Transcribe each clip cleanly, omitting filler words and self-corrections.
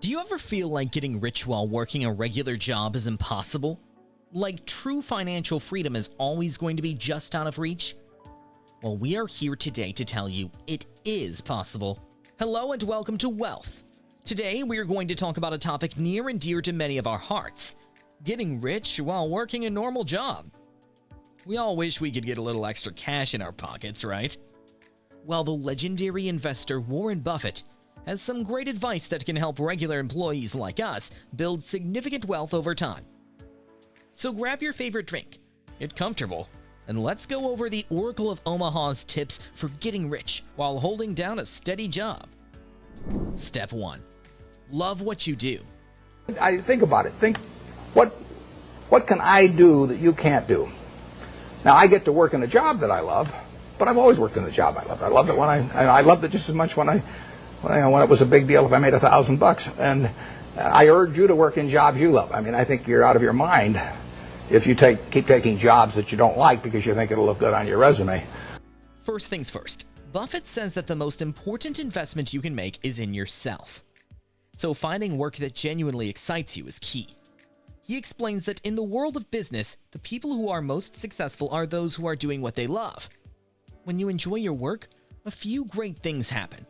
Do you ever feel like getting rich while working a regular job is impossible? Like true financial freedom is always going to be just out of reach? Well, we are here today to tell you it is possible. Hello and welcome to Wealth. Today, we are going to talk about a topic near and dear to many of our hearts: getting rich while working a normal job. We all wish we could get a little extra cash in our pockets, right? Well, the legendary investor Warren Buffett has some great advice that can help regular employees like us build significant wealth over time. So grab your favorite drink, get comfortable, and let's go over the Oracle of Omaha's tips for getting rich while holding down a steady job. Step 1. Love what you do. I think about it. Think, what can I do that you can't do? Now, I get to work in a job that I love, but I've always worked in a job I loved. I loved it when I loved it just as much when it was a big deal if I made $1,000. And I urge you to work in jobs you love. I mean, I think you're out of your mind if you keep taking jobs that you don't like because you think it'll look good on your resume. First things first, Buffett says that the most important investment you can make is in yourself. So finding work that genuinely excites you is key. He explains that in the world of business, the people who are most successful are those who are doing what they love. When you enjoy your work, a few great things happen.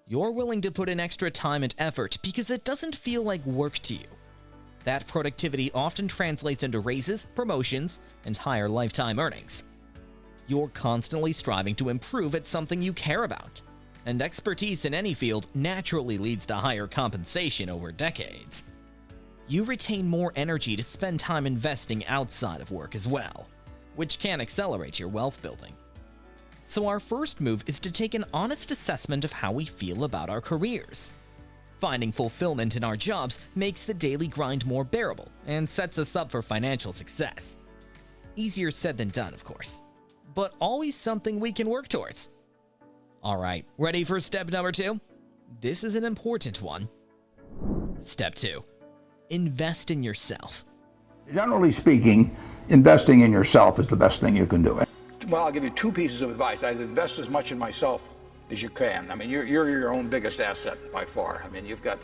You're willing to put in extra time and effort because it doesn't feel like work to you. That productivity often translates into raises, promotions, and higher lifetime earnings. You're constantly striving to improve at something you care about, and expertise in any field naturally leads to higher compensation over decades. You retain more energy to spend time investing outside of work as well, which can accelerate your wealth building. So our first move is to take an honest assessment of how we feel about our careers. Finding fulfillment in our jobs makes the daily grind more bearable and sets us up for financial success. Easier said than done, of course, but always something we can work towards. Alright, ready for step number 2? This is an important one. Step 2. Invest in yourself. Generally speaking, investing in yourself is the best thing you can do. Well, I'll give you 2 pieces of advice. I'd invest as much in myself as you can. I mean, you're your own biggest asset by far. I mean, you've got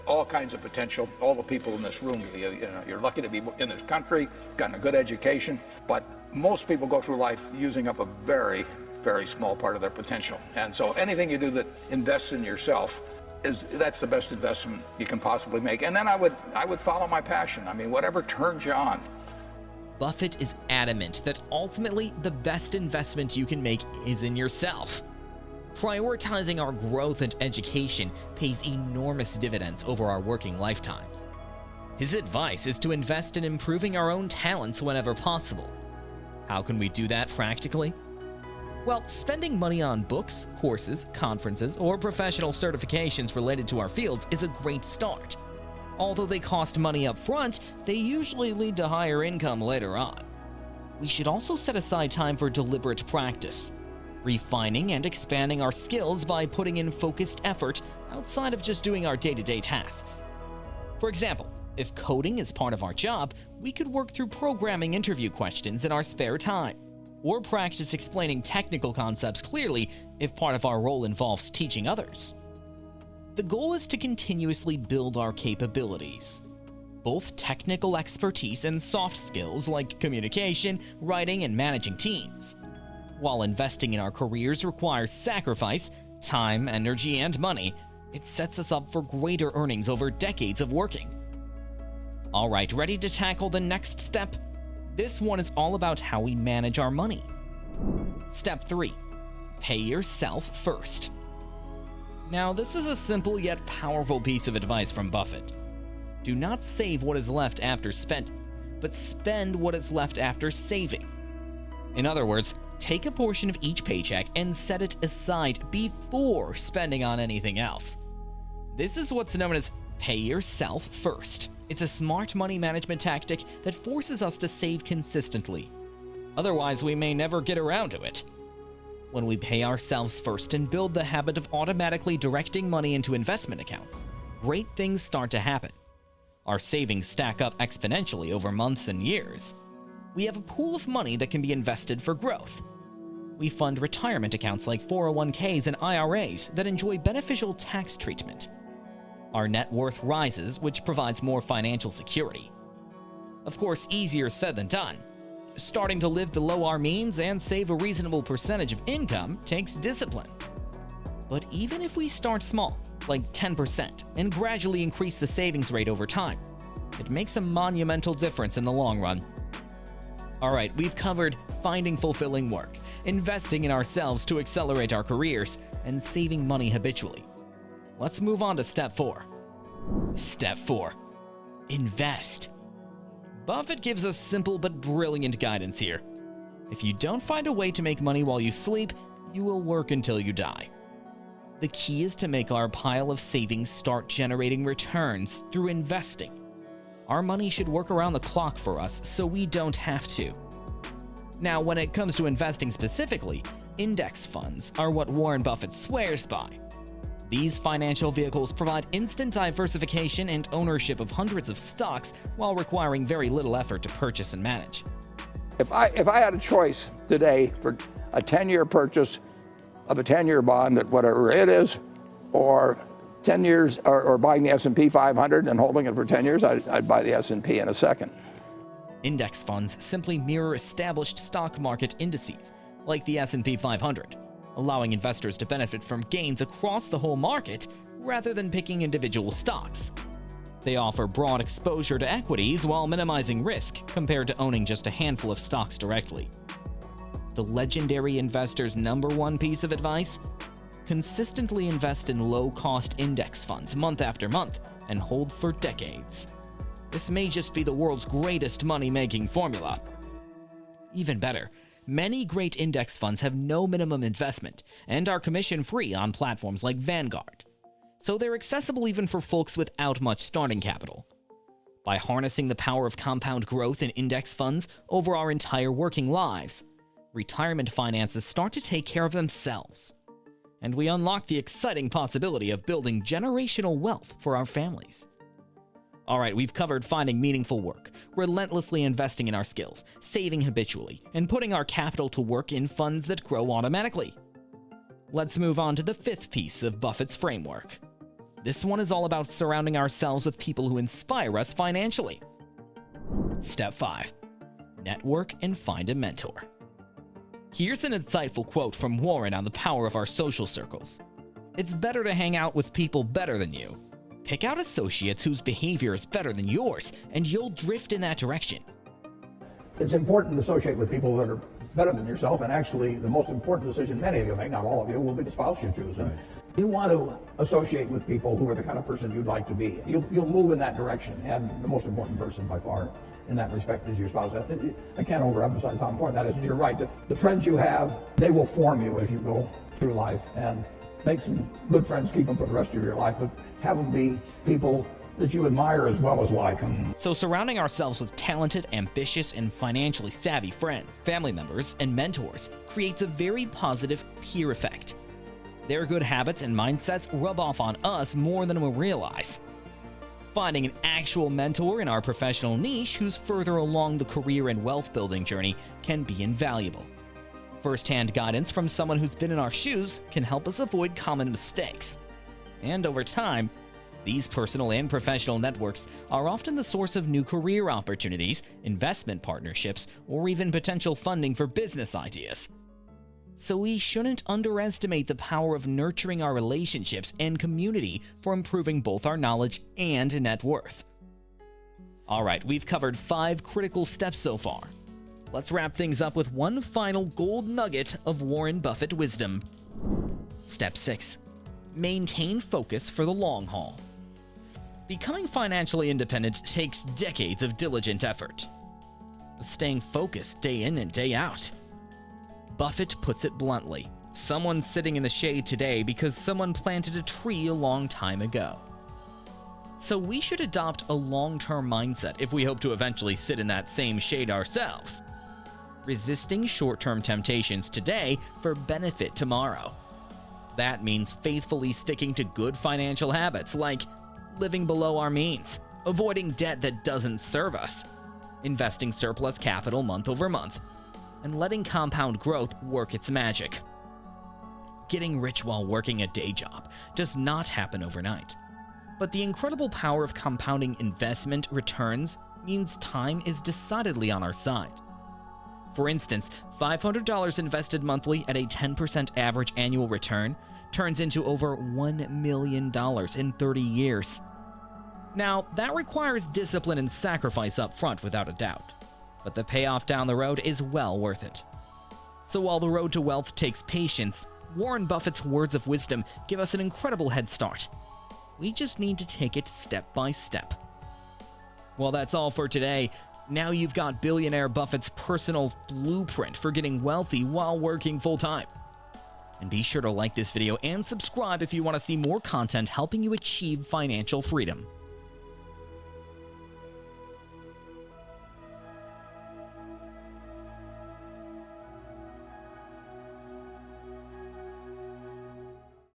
all kinds of potential. All the people in this room, you're lucky to be in this country, gotten a good education. But most people go through life using up a very, very small part of their potential. And so anything you do that invests in yourself, that's the best investment you can possibly make. And then I would follow my passion. I mean, whatever turns you on. Buffett is adamant that ultimately the best investment you can make is in yourself. Prioritizing our growth and education pays enormous dividends over our working lifetimes. His advice is to invest in improving our own talents whenever possible. How can we do that practically? Well, spending money on books, courses, conferences, or professional certifications related to our fields is a great start. Although they cost money up front, they usually lead to higher income later on. We should also set aside time for deliberate practice, refining and expanding our skills by putting in focused effort outside of just doing our day-to-day tasks. For example, if coding is part of our job, we could work through programming interview questions in our spare time, or practice explaining technical concepts clearly if part of our role involves teaching others. The goal is to continuously build our capabilities, both technical expertise and soft skills like communication, writing, and managing teams. While investing in our careers requires sacrifice, time, energy, and money, it sets us up for greater earnings over decades of working. Alright, ready to tackle the next step? This one is all about how we manage our money. Step 3. Pay yourself first. Now, this is a simple yet powerful piece of advice from Buffett. Do not save what is left after spending, but spend what is left after saving. In other words, take a portion of each paycheck and set it aside before spending on anything else. This is what's known as pay yourself first. It's a smart money management tactic that forces us to save consistently. Otherwise, we may never get around to it. When we pay ourselves first and build the habit of automatically directing money into investment accounts, great things start to happen. Our savings stack up exponentially over months and years. We have a pool of money that can be invested for growth. We fund retirement accounts like 401ks and IRAs that enjoy beneficial tax treatment. Our net worth rises, which provides more financial security. Of course, easier said than done. Starting to live below our means and save a reasonable percentage of income takes discipline. But even if we start small, like 10%, and gradually increase the savings rate over time, it makes a monumental difference in the long run. Alright, we've covered finding fulfilling work, investing in ourselves to accelerate our careers, and saving money habitually. Let's move on to step 4. Step 4. Invest. Buffett gives us simple but brilliant guidance here. If you don't find a way to make money while you sleep, you will work until you die. The key is to make our pile of savings start generating returns through investing. Our money should work around the clock for us so we don't have to. Now, when it comes to investing specifically, index funds are what Warren Buffett swears by. These financial vehicles provide instant diversification and ownership of hundreds of stocks while requiring very little effort to purchase and manage. If I had a choice today for a 10-year purchase of a 10-year bond at whatever it is, or 10 years, or buying the S&P 500 and holding it for 10 years, I'd buy the S&P in a second. Index funds simply mirror established stock market indices, like the S&P 500, allowing investors to benefit from gains across the whole market rather than picking individual stocks. They offer broad exposure to equities while minimizing risk compared to owning just a handful of stocks directly. The legendary investor's #1 piece of advice? Consistently invest in low-cost index funds month after month and hold for decades. This may just be the world's greatest money-making formula. Even better, many great index funds have no minimum investment and are commission-free on platforms like Vanguard, so they're accessible even for folks without much starting capital. By harnessing the power of compound growth in index funds over our entire working lives, retirement finances start to take care of themselves, and we unlock the exciting possibility of building generational wealth for our families. Alright, we've covered finding meaningful work, relentlessly investing in our skills, saving habitually, and putting our capital to work in funds that grow automatically. Let's move on to the 5th piece of Buffett's framework. This one is all about surrounding ourselves with people who inspire us financially. Step 5. Network and find a mentor. Here's an insightful quote from Warren on the power of our social circles. It's better to hang out with people better than you. Pick out associates whose behavior is better than yours, and you'll drift in that direction. It's important to associate with people that are better than yourself, and actually the most important decision many of you make, not all of you, will be the spouse you choose. Right. You want to associate with people who are the kind of person you'd like to be. You'll move in that direction, and the most important person by far in that respect is your spouse. I can't overemphasize how important that is. And you're right, the friends you have, they will form you as you go through life, and make some good friends, keep them for the rest of your life, but have them be people that you admire as well as like them. So surrounding ourselves with talented, ambitious, and financially savvy friends, family members, and mentors creates a very positive peer effect. Their good habits and mindsets rub off on us more than we realize. Finding an actual mentor in our professional niche who's further along the career and wealth building journey can be invaluable. First-hand guidance from someone who's been in our shoes can help us avoid common mistakes. And over time, these personal and professional networks are often the source of new career opportunities, investment partnerships, or even potential funding for business ideas. So we shouldn't underestimate the power of nurturing our relationships and community for improving both our knowledge and net worth. Alright, we've covered 5 critical steps so far. Let's wrap things up with one final gold nugget of Warren Buffett wisdom. Step 6. Maintain focus for the long haul. Becoming financially independent takes decades of diligent effort. Staying focused day in and day out. Buffett puts it bluntly, someone's sitting in the shade today because someone planted a tree a long time ago. So we should adopt a long-term mindset if we hope to eventually sit in that same shade ourselves. Resisting short-term temptations today for benefit tomorrow. That means faithfully sticking to good financial habits like living below our means, avoiding debt that doesn't serve us, investing surplus capital month over month, and letting compound growth work its magic. Getting rich while working a day job does not happen overnight. But the incredible power of compounding investment returns means time is decidedly on our side. For instance, $500 invested monthly at a 10% average annual return turns into over $1 million in 30 years. Now, that requires discipline and sacrifice up front without a doubt, but the payoff down the road is well worth it. So while the road to wealth takes patience, Warren Buffett's words of wisdom give us an incredible head start. We just need to take it step by step. Well, that's all for today. Now you've got billionaire Buffett's personal blueprint for getting wealthy while working full-time. And be sure to like this video and subscribe if you want to see more content helping you achieve financial freedom.